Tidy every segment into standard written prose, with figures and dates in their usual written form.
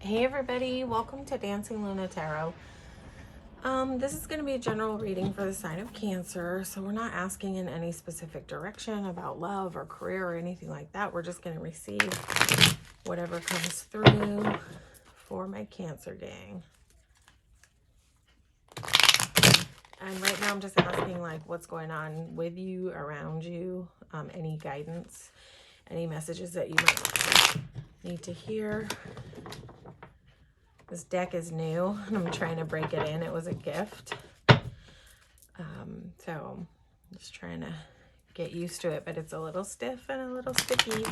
Hey everybody, welcome to Dancingluna Tarot. This is going to be a general reading for the sign of Cancer, so we're not asking in any specific direction about love or career or anything like that. We're just going to receive whatever comes through for my Cancer gang. And right now I'm just asking like what's going on with you, around you, any guidance, any messages that you might need to hear. This deck is new and I'm trying to break it in. It was a gift. So I'm just trying to get used to it, but it's a little stiff and a little sticky.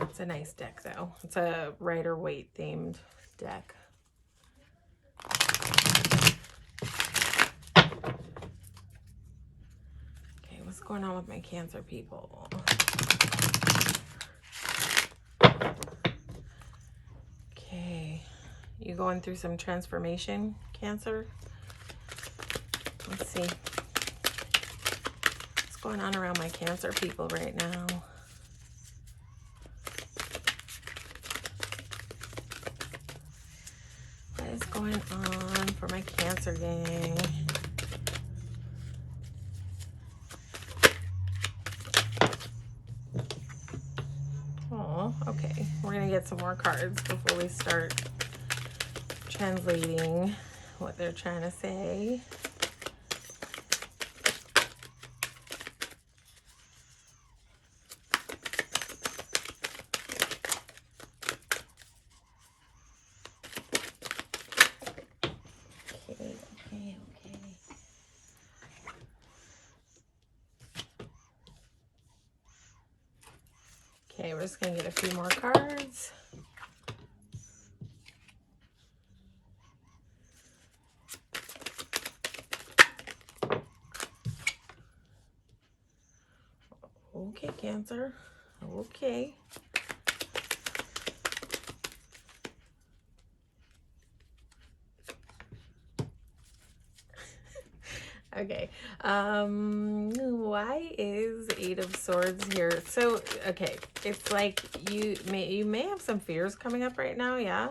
It's a nice deck though. It's a Rider-Waite themed deck. Okay, what's going on with my Cancer people? Okay, you going through some transformation, Cancer? Let's see. What's going on around my Cancer people right now? What is going on for my Cancer gang? Oh, okay. We're going to get some more cards before we start translating what they're trying to say. Okay, we're just going to get a few more cards. Okay, Cancer. Okay. Okay. Why is Eight of Swords here? So, okay, it's like you may have some fears coming up right now, yeah.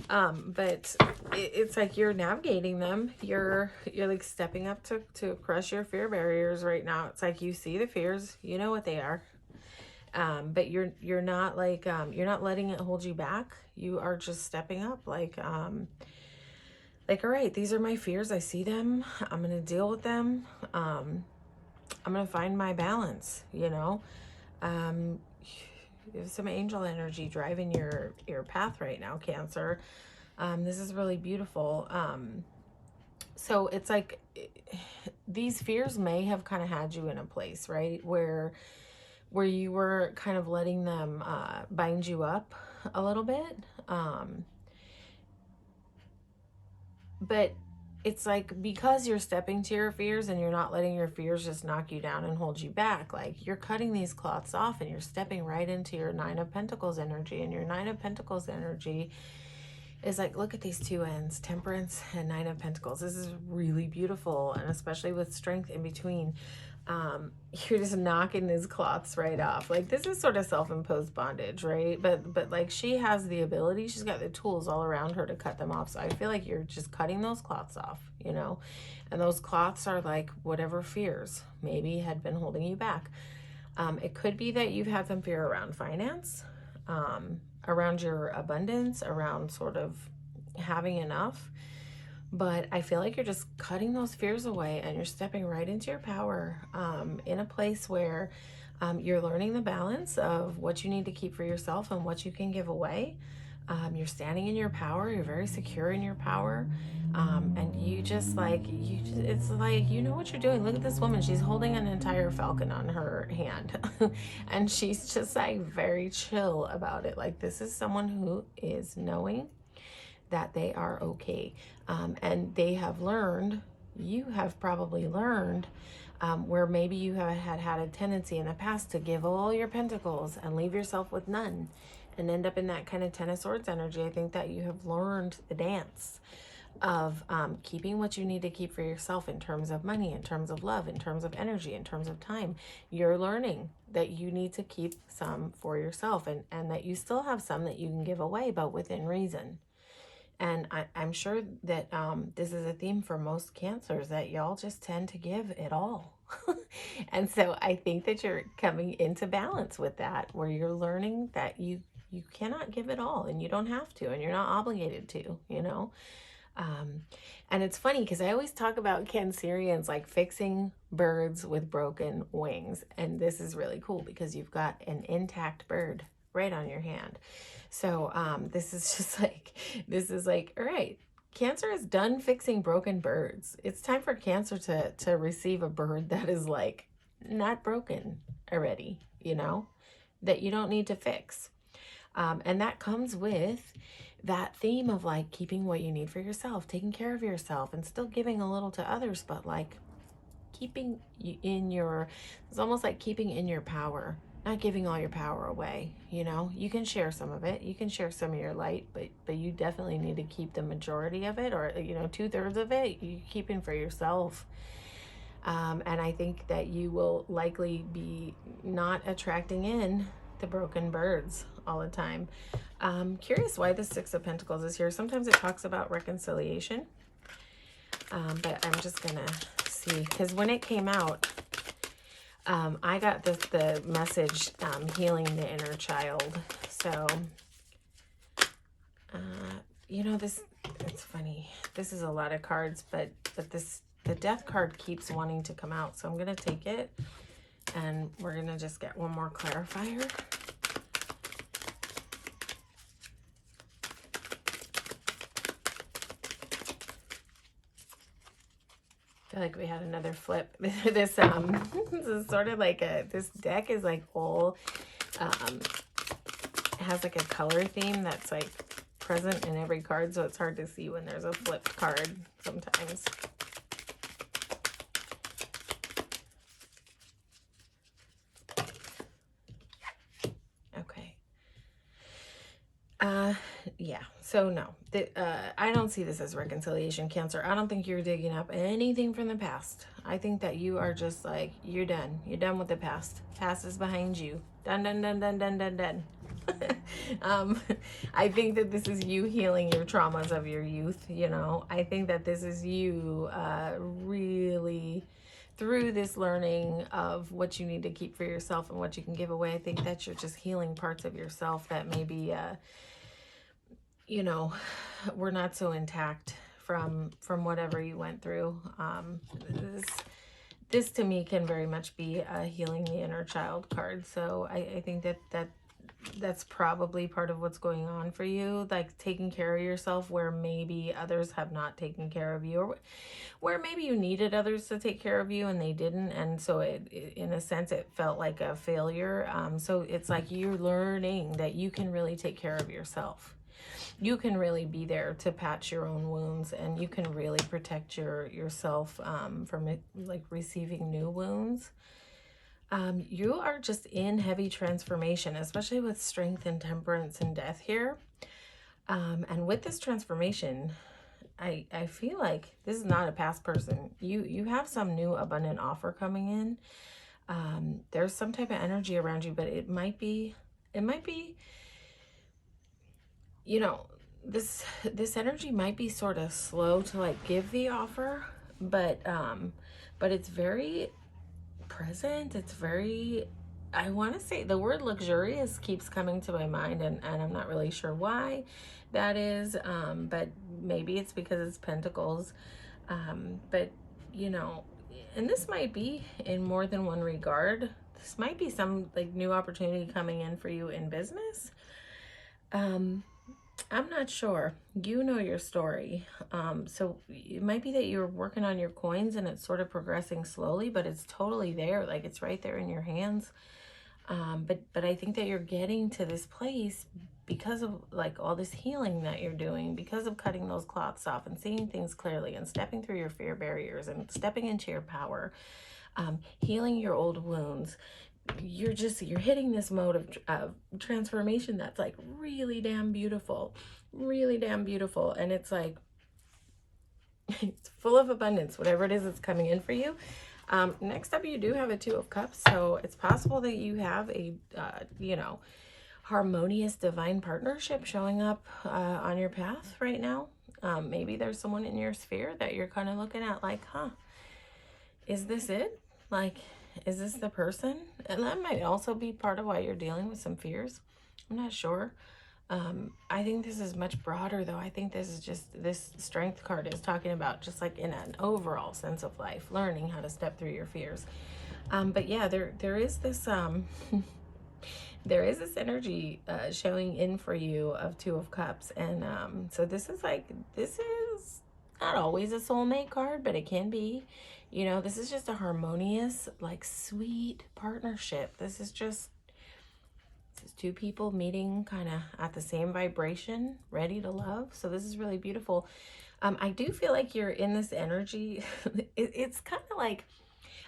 But it's like you're navigating them. You're like stepping up to crush your fear barriers right now. It's like you see the fears, you know what they are. But you're not like you're not letting it hold you back. You are just stepping up like all right, these are my fears. I see them. I'm going to deal with them. I'm going to find my balance, you know. There's some angel energy driving your path right now, Cancer. This is really beautiful. So it's like these fears may have kind of had you in a place, right, where you were kind of letting them bind you up a little bit. But it's like because you're stepping to your fears and you're not letting your fears just knock you down and hold you back, like you're cutting these cloths off and you're stepping right into your Nine of Pentacles energy. And your Nine of Pentacles energy is like, look at these two ends, Temperance and Nine of Pentacles. This is really beautiful, and especially with strength in between. You're just knocking these cloths right off. Like this is sort of self-imposed bondage, right? But like she has the ability, she's got the tools all around her to cut them off. So I feel like you're just cutting those cloths off, you know, and those cloths are like whatever fears maybe had been holding you back. It could be that you've had some fear around finance, around your abundance, around sort of having enough. But I feel like you're just cutting those fears away and you're stepping right into your power, in a place where you're learning the balance of what you need to keep for yourself and what you can give away. You're standing in your power. You're very secure in your power. And you just like, it's like, you know what you're doing. Look at this woman. She's holding an entire falcon on her hand. And she's just like very chill about it. Like this is someone who is knowing that they are okay. And they have learned, you have probably learned, where maybe you have had a tendency in the past to give all your pentacles and leave yourself with none and end up in that kind of Ten of Swords energy. I think that you have learned the dance. of keeping what you need to keep for yourself in terms of money, in terms of love, in terms of energy, in terms of time. You're learning that you need to keep some for yourself, and that you still have some that you can give away, but within reason. And I'm sure that this is a theme for most cancers, that y'all just tend to give it all. And so I think that you're coming into balance with that, where you're learning that you cannot give it all, and you don't have to, and you're not obligated to, you know. Um, and it's funny because I always talk about Cancerians like fixing birds with broken wings. And this is really cool because you've got an intact bird right on your hand. So this is just like, this is like, all right, Cancer is done fixing broken birds. It's time for Cancer to receive a bird that is like not broken already, you know, that you don't need to fix. And that comes with that theme of like keeping what you need for yourself, taking care of yourself, and still giving a little to others, but like keeping in your, it's almost like keeping in your power, not giving all your power away. You know, you can share some of it, you can share some of your light, but you definitely need to keep the majority of it, or, you know, 2/3 of it, you keeping for yourself. And I think that you will likely be not attracting in the broken birds all the time. Curious why the Six of Pentacles is here. Sometimes it talks about reconciliation, but I'm just gonna see, because when it came out, I got the message, healing the inner child. So, you know, this, it's funny. This is a lot of cards, but the Death card keeps wanting to come out. So I'm gonna take it, and we're gonna just get one more clarifier. I feel like we had another flip. This this is sort of like this deck is like all it has like a color theme that's like present in every card, so it's hard to see when there's a flipped card sometimes. Okay. Yeah, so no, I don't see this as reconciliation, Cancer. I don't think you're digging up anything from the past. I think that you are just like, you're done. You're done with the past. Past is behind you. Done, done, done, done, done, done, done. I think that this is you healing your traumas of your youth, you know. I think that this is you really, through this learning of what you need to keep for yourself and what you can give away, I think that you're just healing parts of yourself that maybe you know, we're not so intact from whatever you went through. This to me can very much be a healing the inner child card. So I think that's probably part of what's going on for you, like taking care of yourself where maybe others have not taken care of you, or where maybe you needed others to take care of you and they didn't, and so it in a sense it felt like a failure. So it's like you're learning that you can really take care of yourself. You can really be there to patch your own wounds, and you can really protect yourself from like receiving new wounds. You are just in heavy transformation, especially with Strength and Temperance and Death here. And with this transformation, I feel like this is not a past person. You have some new abundant offer coming in. There's some type of energy around you, but it might be, you know, this energy might be sort of slow to like give the offer, but it's very present. It's very, I want to say the word luxurious keeps coming to my mind, and I'm not really sure why that is, but maybe it's because it's pentacles. But you know, and this might be in more than one regard. This might be some like new opportunity coming in for you in business. I'm not sure. You know your story. So it might be that you're working on your coins and it's sort of progressing slowly, but it's totally there. Like it's right there in your hands. But I think that you're getting to this place because of like all this healing that you're doing, because of cutting those cloths off and seeing things clearly and stepping through your fear barriers and stepping into your power, healing your old wounds. You're hitting this mode of transformation that's like really damn beautiful, and it's like It's full of abundance, whatever it is that's coming in for you. Next up, you do have a Two of Cups, so it's possible that you have a, you know, harmonious divine partnership showing up on your path right now. Maybe there's someone in your sphere that you're kind of looking at like, huh, is this it? Like, is this the person? And that might also be part of why you're dealing with some fears. I'm not sure. I think this is much broader though. I think this is just, this strength card is talking about just like in an overall sense of life, learning how to step through your fears. But yeah, there is this, there is this energy showing in for you of Two of Cups. And so this is like, this is not always a soulmate card, but it can be. You know, this is just a harmonious, like sweet partnership. This is two people meeting kind of at the same vibration, ready to love. So this is really beautiful. I do feel like you're in this energy. It's kind of like,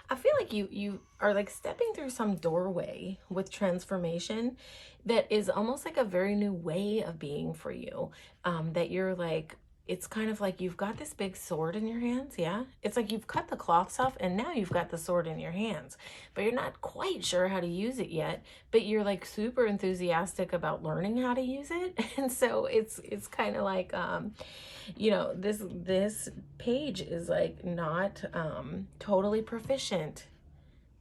I feel like you are like stepping through some doorway with transformation that is almost like a very new way of being for you. That you're like, it's kind of like you've got this big sword in your hands, yeah? It's like you've cut the cloths off and now you've got the sword in your hands, but you're not quite sure how to use it yet, but you're like super enthusiastic about learning how to use it. And so it's kind of like, you know, this page is like not totally proficient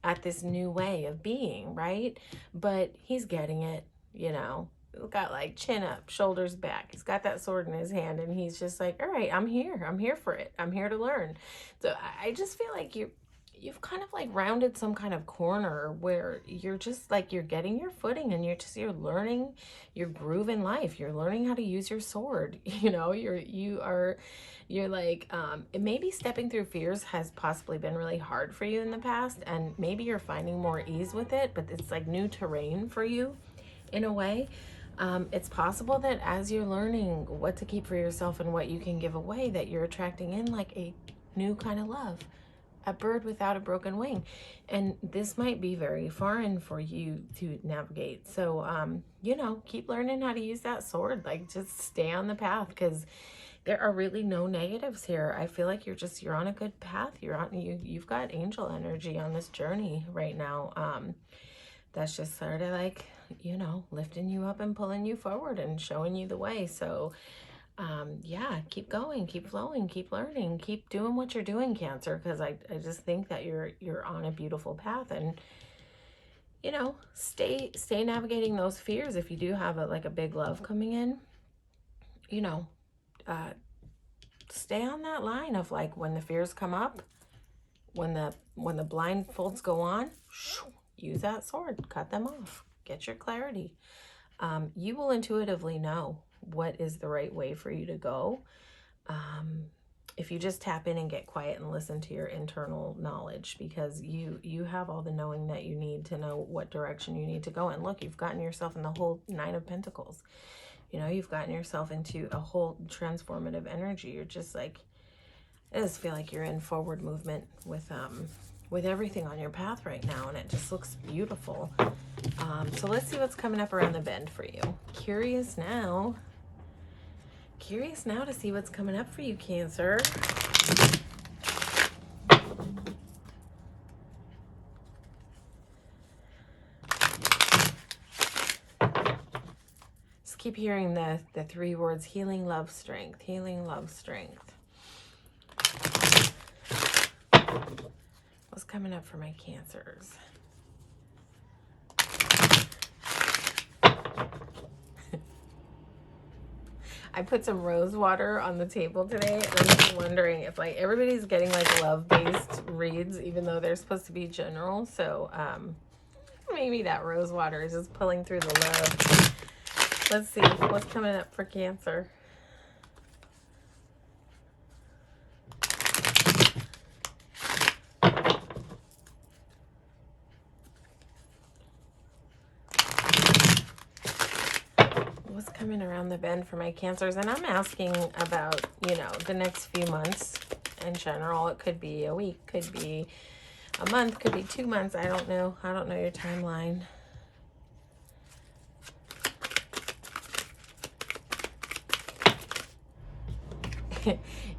at this new way of being, right? But he's getting it, you know. Got like chin up, shoulders back. He's got that sword in his hand and he's just like, all right, I'm here for it. I'm here to learn. So I just feel like you've kind of like rounded some kind of corner where you're just like, you're getting your footing and you're learning your groove in life. You're learning how to use your sword. You know, you're like, maybe stepping through fears has possibly been really hard for you in the past, and maybe you're finding more ease with it, but it's like new terrain for you in a way. It's possible that as you're learning what to keep for yourself and what you can give away, that you're attracting in like a new kind of love, a bird without a broken wing. And this might be very foreign for you to navigate. So, you know, keep learning how to use that sword. Like, just stay on the path, because there are really no negatives here. I feel like you're on a good path. You've got angel energy on this journey right now. That's just sort of like, you know, lifting you up and pulling you forward and showing you the way. So yeah, keep going, keep flowing, keep learning, keep doing what you're doing, Cancer, because I just think that you're on a beautiful path. And you know, stay navigating those fears. If you do have a big love coming in, you know, stay on that line of like, when the fears come up, when the blindfolds go on, use that sword, cut them off, get your clarity. You will intuitively know what is the right way for you to go. If you just tap in and get quiet and listen to your internal knowledge, because you have all the knowing that you need to know what direction you need to go. And look, you've gotten yourself in the whole Nine of Pentacles. You know, you've gotten yourself into a whole transformative energy. You're just like, I just feel like you're in forward movement with everything on your path right now, and it just looks beautiful. So let's see what's coming up around the bend for you. Curious now to see what's coming up for you, Cancer. Just keep hearing the three words: healing, love, strength. Healing, love, strength. What's coming up for my Cancers? I put some rose water on the table today, and I'm just wondering if like everybody's getting like love-based reads, even though they're supposed to be general. So maybe that rose water is just pulling through the love. Let's see what's coming up for Cancer. What's coming around the bend for my Cancers? And I'm asking about, you know, the next few months in general. It could be a week, could be a month, could be 2 months. I don't know. I don't know your timeline.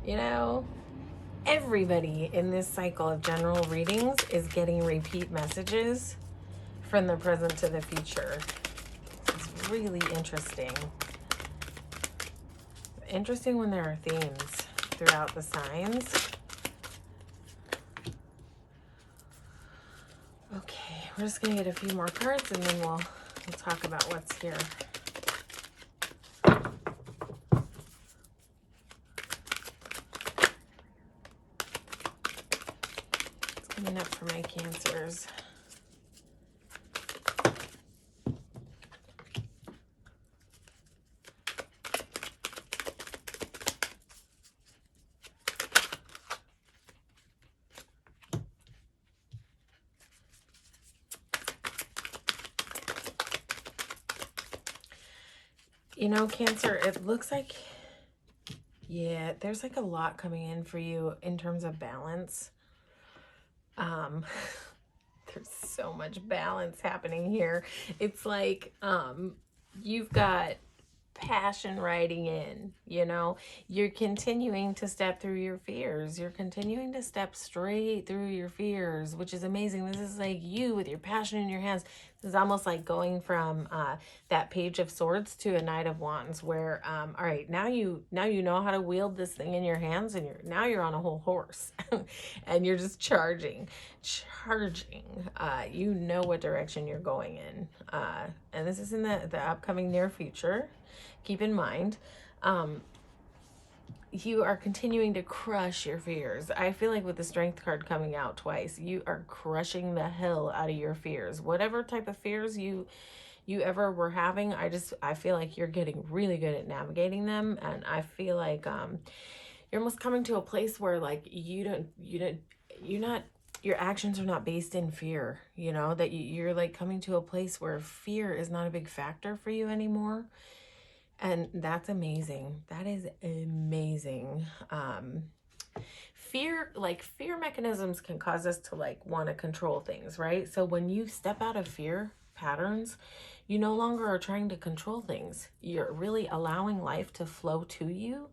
You know, everybody in this cycle of general readings is getting repeat messages from the present to the future. It's really interesting. Interesting when there are themes throughout the signs. Okay, we're just going to get a few more cards and then we'll talk about what's here. What's coming up for my Cancers? You know, Cancer, it looks like, yeah, there's like a lot coming in for you in terms of balance. There's so much balance happening here. It's like, you've got passion riding in, you know, you're continuing to step through your fears. You're continuing to step straight through your fears, which is amazing. This is like you with your passion in your hands. This is almost like going from that Page of Swords to a Knight of Wands, where all right, now you know how to wield this thing in your hands, and you're on a whole horse and you're just charging. You know what direction you're going in, and this is in the upcoming near future. Keep in mind, you are continuing to crush your fears. I feel like with the Strength card coming out twice, you are crushing the hell out of your fears. Whatever type of fears you ever were having, I feel like you're getting really good at navigating them, and I feel like you're almost coming to a place where like you're not, your actions are not based in fear, you know, that you're like coming to a place where fear is not a big factor for you anymore. And that's amazing. That is amazing. Fear mechanisms can cause us to like want to control things, right? So when you step out of fear patterns, you no longer are trying to control things. You're really allowing life to flow to you.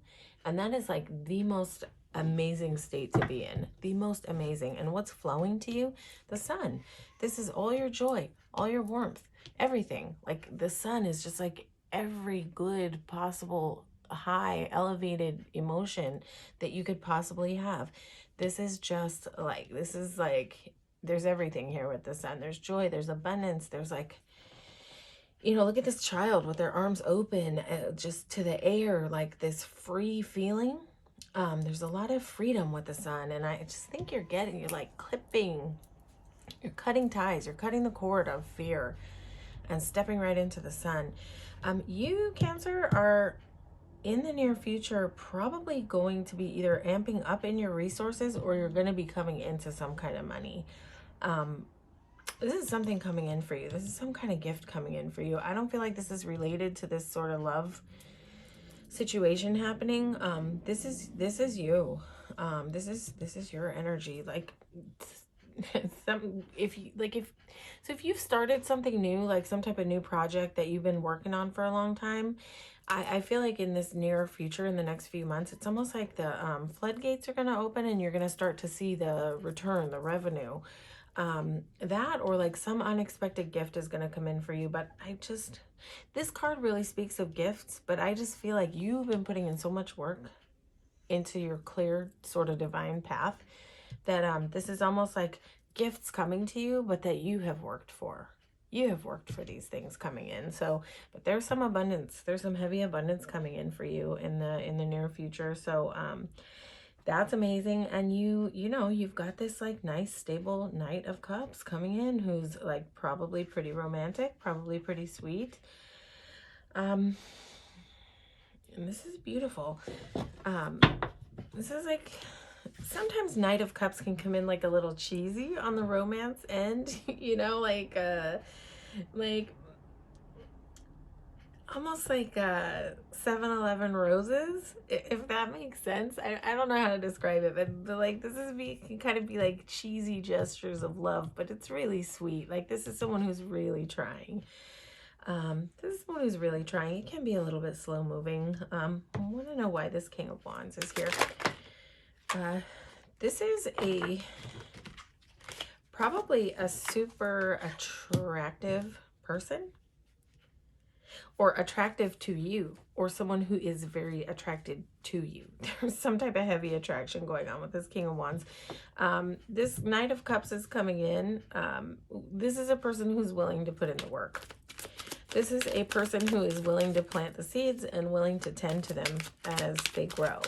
And that is like the most amazing state to be in. The most amazing. And what's flowing to you? The sun. This is all your joy, all your warmth, everything. Like the sun is just like every good possible high elevated emotion that you could possibly have. This is just like, there's everything here with the sun. There's joy, there's abundance, there's like, you know, look at this child with their arms open just to the air, like this free feeling. There's a lot of freedom with the sun, and I just think you're like clipping, you're cutting ties, you're cutting the cord of fear and stepping right into the sun. You, Cancer, are in the near future probably going to be either amping up in your resources, or you're going to be coming into some kind of money. This is something coming in for you. This is some kind of gift coming in for you. I don't feel like this is related to this sort of love situation happening. This is you. This is your energy. Like if you've started something new, like some type of new project that you've been working on for a long time, I feel like in this near future, in the next few months, it's almost like the floodgates are going to open and you're going to start to see the return, the revenue. That or like some unexpected gift is going to come in for you. But this card really speaks of gifts, but I just feel like you've been putting in so much work into your clear sort of divine path that this is almost like gifts coming to you, but that you have worked for. You have worked for these things coming in. So, but there's some abundance. There's some heavy abundance coming in for you in the near future. So, that's amazing. And you know, you've got this like nice, stable Knight of Cups coming in who's like probably pretty romantic, probably pretty sweet. And this is beautiful. This is like, sometimes Knight of Cups can come in like a little cheesy on the romance end, you know, like almost like 7-Eleven roses, if that makes sense. I don't know how to describe it, but like this can kind of be like cheesy gestures of love, but it's really sweet. Like this is someone who's really trying. This is someone who's really trying. It can be a little bit slow moving. I want to know why this King of Wands is here. This is probably a super attractive person, or attractive to you, or someone who is very attracted to you. There's some type of heavy attraction going on with this King of Wands. This Knight of Cups is coming in. This is a person who's willing to put in the work. This is a person who is willing to plant the seeds and willing to tend to them as they grow.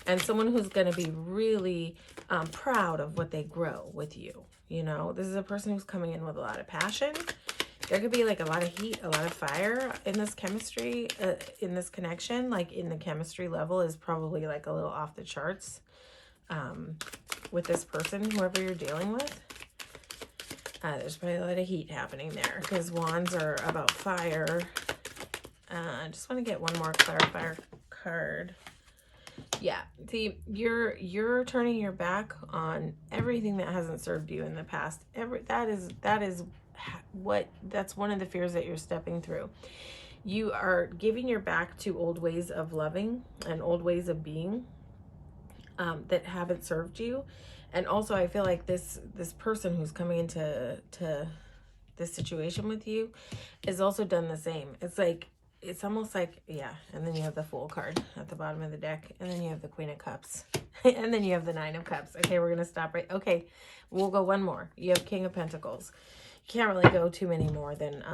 And someone who's going to be really proud of what they grow with you. You know, this is a person who's coming in with a lot of passion. There could be like a lot of heat, a lot of fire in this chemistry, in this connection. Like in the chemistry level is probably like a little off the charts with this person, whoever you're dealing with. There's probably a lot of heat happening there because wands are about fire. I just want to get one more clarifier card. Yeah, see, you're turning your back on everything that hasn't served you in the past. That's one of the fears that you're stepping through. You are giving your back to old ways of loving and old ways of being that haven't served you. And also I feel like this person who's coming into this situation with you has also done the same. It's almost like, yeah, and then you have the Fool card at the bottom of the deck, and then you have the Queen of Cups, and then you have the Nine of Cups. Okay, we're going to stop right. Okay, we'll go one more. You have King of Pentacles. You can't really go too many more than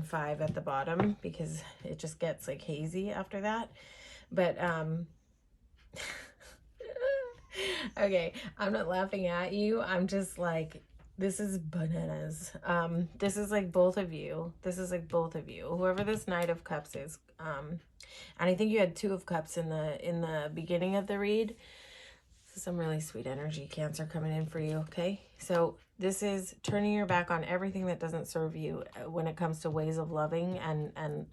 5 at the bottom because it just gets like hazy after that. But okay, I'm not laughing at you. I'm just like, this is bananas. This is like both of you. This is like both of you. Whoever this Knight of Cups is. And I think you had 2 of Cups in the beginning of the read. So some really sweet energy, Cancer, coming in for you, okay? So this is turning your back on everything that doesn't serve you when it comes to ways of loving and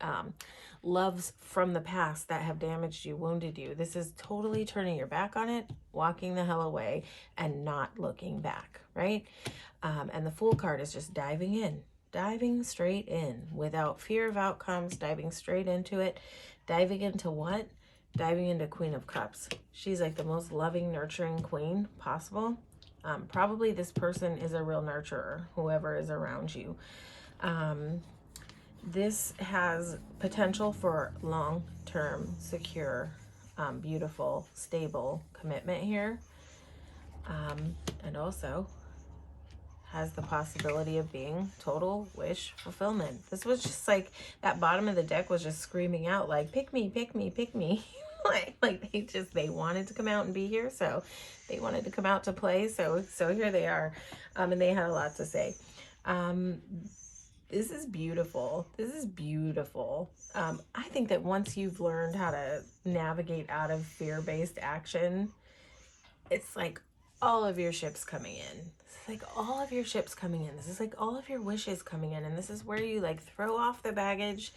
loves from the past that have damaged you, wounded you. This is totally turning your back on it, walking the hell away, and not looking back, right? And the Fool card is just diving straight in without fear of outcomes, diving straight into it. Diving into what? Diving into Queen of Cups. She's like the most loving, nurturing queen possible. Probably this person is a real nurturer, whoever is around you. This has potential for long-term, secure, beautiful, stable commitment here. And also has the possibility of being total wish fulfillment. This was just like, that bottom of the deck was just screaming out like, pick me, pick me, pick me. like they wanted to come out and be here, so they wanted to come out to play, so here they are. And they had a lot to say. This is beautiful. This is beautiful. I think that once you've learned how to navigate out of fear-based action, it's like all of your ships coming in. It's like all of your ships coming in. This is like all of your wishes coming in. And this is where you like throw off the baggage,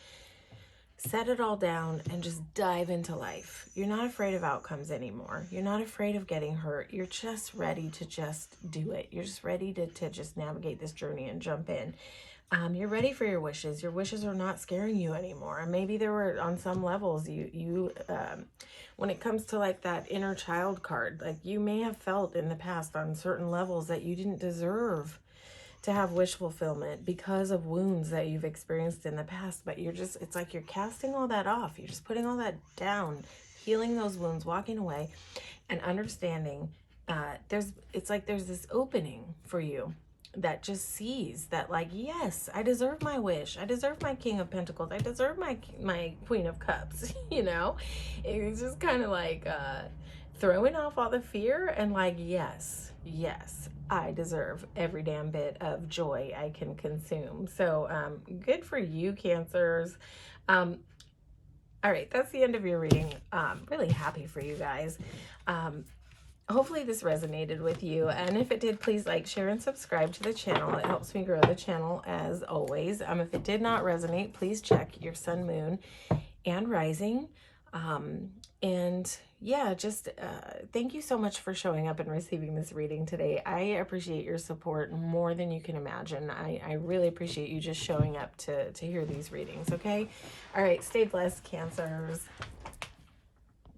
set it all down, and just dive into life. You're not afraid of outcomes anymore. You're not afraid of getting hurt. You're just ready to just do it. You're just ready to just navigate this journey and jump in. You're ready for your wishes. Your wishes are not scaring you anymore. And maybe there were, on some levels, when it comes to like that inner child card, like you may have felt in the past on certain levels that you didn't deserve to have wish fulfillment because of wounds that you've experienced in the past. But it's like you're casting all that off. You're just putting all that down, healing those wounds, walking away, and understanding there's this opening for you that just sees that, like, yes, I deserve my wish. I deserve my King of Pentacles. I deserve my Queen of Cups, you know? It's just kind of like throwing off all the fear and like, yes, I deserve every damn bit of joy I can consume. So good for you, Cancers. All right, that's the end of your reading. Really happy for you guys. Hopefully this resonated with you, and if it did, please like, share, and subscribe to the channel. It helps me grow the channel as always. If it did not resonate, please check your sun, moon, and rising. And yeah, just thank you so much for showing up and receiving this reading today. I appreciate your support more than you can imagine. I really appreciate you just showing up to hear these readings, okay? All right, stay blessed, Cancers.